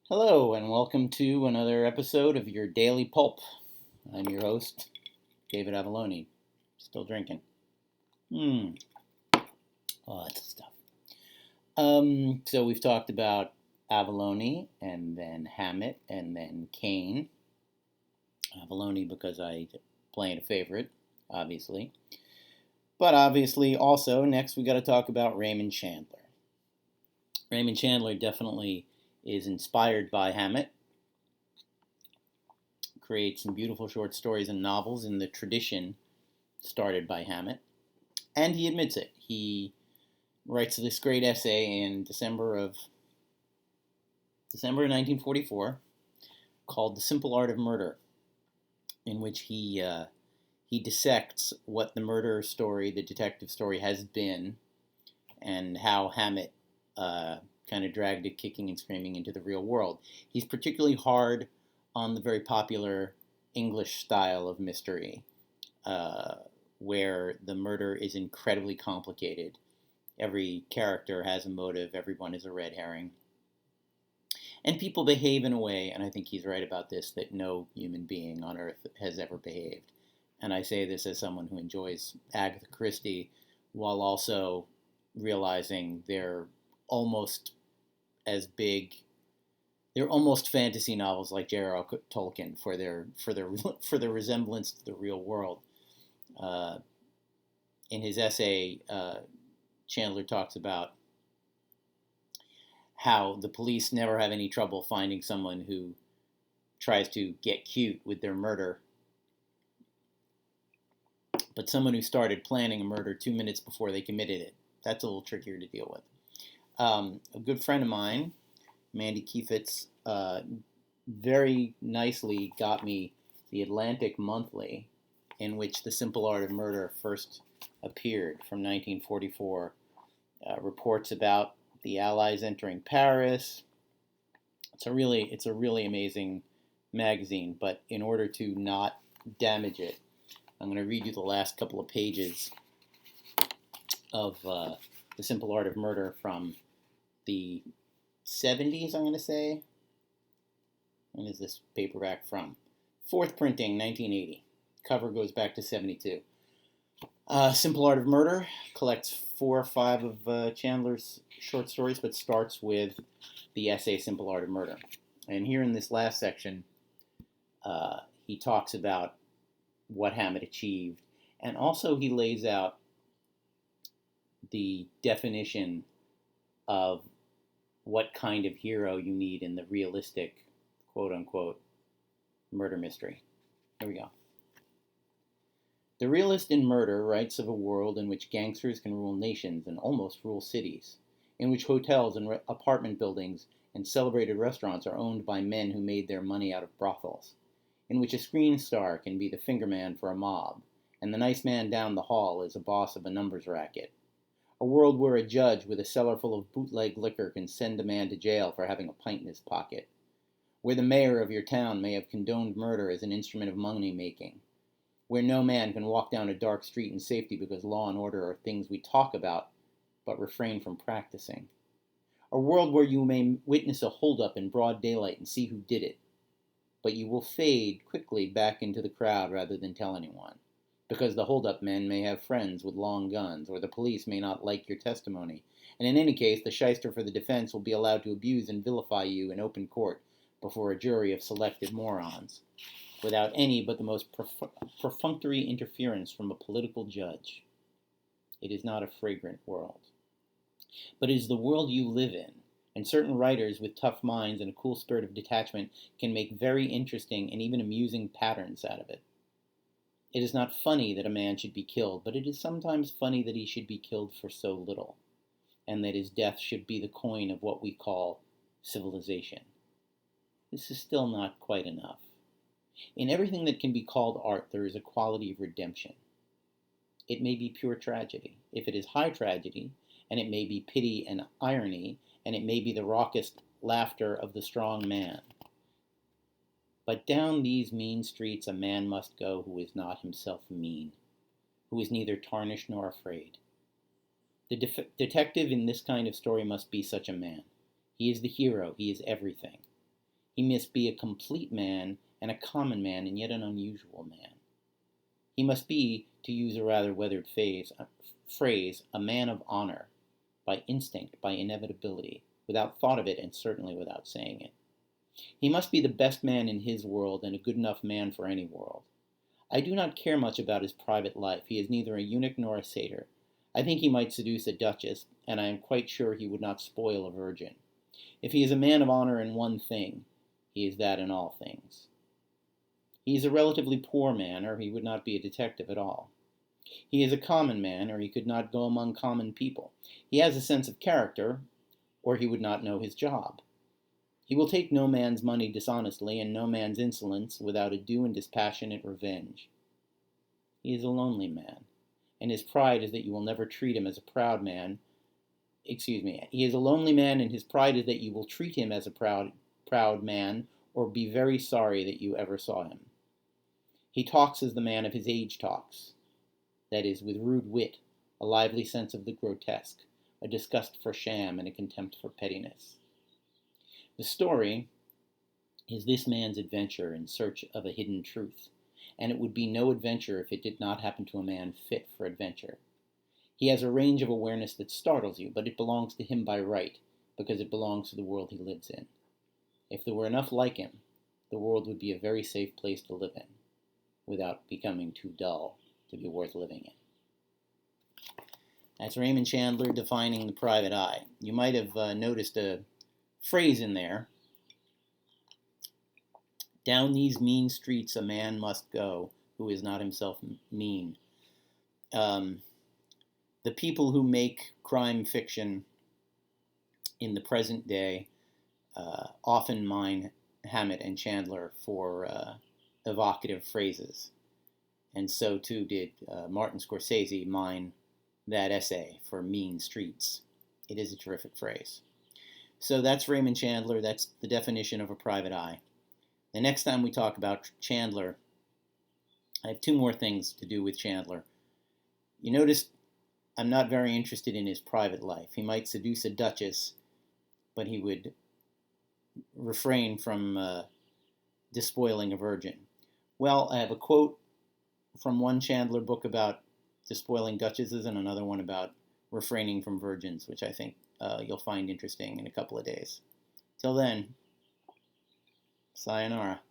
Hello, and welcome to another episode of your Daily Pulp. I'm your host, David Avalone. Still drinking. Lots of stuff. So we've talked about Avalone, and then Hammett, and then Kane. Avalone because I playing a favorite, obviously. But obviously, also, next we got to talk about Raymond Chandler. Raymond Chandler definitely is inspired by Hammett, creates some beautiful short stories and novels in the tradition started by Hammett, and he admits it. He writes this great essay in December 1944 called "The Simple Art of Murder," in which he dissects what the murder story, the detective story, has been, and how Hammett kind of dragged it kicking and screaming into the real world. He's particularly hard on the very popular English style of mystery, where the murder is incredibly complicated. Every character has a motive, everyone is a red herring. And people behave in a way, and I think he's right about this, that no human being on earth has ever behaved. And I say this as someone who enjoys Agatha Christie while also realizing they're almost as big. They're almost fantasy novels like J.R.R. Tolkien for their resemblance to the real world. Uh, in his essay, Chandler talks about how the police never have any trouble finding someone who tries to get cute with their murder, but someone who started planning a murder 2 minutes before they committed it, that's a little trickier to deal with. A good friend of mine, Mandy Kiefitz, very nicely got me the Atlantic Monthly, in which The Simple Art of Murder first appeared from 1944. Reports about the Allies entering Paris. It's a really amazing magazine, but in order to not damage it, I'm going to read you the last couple of pages of The Simple Art of Murder from the 70s, I'm going to say. When is this paperback from? Fourth printing, 1980. Cover goes back to 72. Simple Art of Murder collects 4 or 5 of Chandler's short stories, but starts with the essay Simple Art of Murder. And here in this last section, he talks about what Hammett achieved, and also he lays out the definition of what kind of hero you need in the realistic, quote-unquote, murder mystery. Here we go. The realist in Murder writes of a world in which gangsters can rule nations and almost rule cities, in which hotels and apartment buildings and celebrated restaurants are owned by men who made their money out of brothels, in which a screen star can be the fingerman for a mob, and the nice man down the hall is a boss of a numbers racket. A world where a judge with a cellar full of bootleg liquor can send a man to jail for having a pint in his pocket. Where the mayor of your town may have condoned murder as an instrument of money-making. Where no man can walk down a dark street in safety because law and order are things we talk about but refrain from practicing. A world where you may witness a holdup in broad daylight and see who did it, but you will fade quickly back into the crowd rather than tell anyone, because the hold-up men may have friends with long guns, or the police may not like your testimony, and in any case the shyster for the defense will be allowed to abuse and vilify you in open court before a jury of selected morons, without any but the most perfunctory interference from a political judge. It is not a fragrant world. But it is the world you live in, and certain writers with tough minds and a cool spirit of detachment can make very interesting and even amusing patterns out of it. It is not funny that a man should be killed, but it is sometimes funny that he should be killed for so little, and that his death should be the coin of what we call civilization. This is still not quite enough. In everything that can be called art, there is a quality of redemption. It may be pure tragedy. If it is high tragedy, and it may be pity and irony, and it may be the raucous laughter of the strong man. But down these mean streets a man must go who is not himself mean, who is neither tarnished nor afraid. The detective in this kind of story must be such a man. He is the hero, he is everything. He must be a complete man and a common man and yet an unusual man. He must be, to use a rather weathered phrase, a man of honor, by instinct, by inevitability, without thought of it and certainly without saying it. He must be the best man in his world and a good enough man for any world. I do not care much about his private life. He is neither a eunuch nor a satyr. I think he might seduce a duchess, and I am quite sure he would not spoil a virgin. If he is a man of honor in one thing, he is that in all things. He is a relatively poor man, or he would not be a detective at all. He is a common man, or he could not go among common people. He has a sense of character, or he would not know his job. He will take no man's money dishonestly, and no man's insolence without a due and dispassionate revenge. He is a lonely man, and his pride is that you will never treat him as a proud man. He is a lonely man, and his pride is that you will treat him as a proud man, or be very sorry that you ever saw him. He talks as the man of his age talks, that is, with rude wit, a lively sense of the grotesque, a disgust for sham, and a contempt for pettiness. The story is this man's adventure in search of a hidden truth, and it would be no adventure if it did not happen to a man fit for adventure. He has a range of awareness that startles you, but it belongs to him by right, because it belongs to the world he lives in. If there were enough like him, the world would be a very safe place to live in, without becoming too dull to be worth living in. That's Raymond Chandler defining the private eye. You might have noticed a phrase in there. Down these mean streets a man must go who is not himself mean. The people who make crime fiction in the present day often mine Hammett and Chandler for evocative phrases. And so too did Martin Scorsese mine that essay for Mean Streets. It is a terrific phrase. So that's Raymond Chandler. That's the definition of a private eye. The next time we talk about Chandler, I have two more things to do with Chandler. You notice I'm not very interested in his private life. He might seduce a duchess, but he would refrain from despoiling a virgin. Well, I have a quote from one Chandler book about despoiling duchesses and another one about refraining from virgins, which I think you'll find interesting in a couple of days. Till then, sayonara.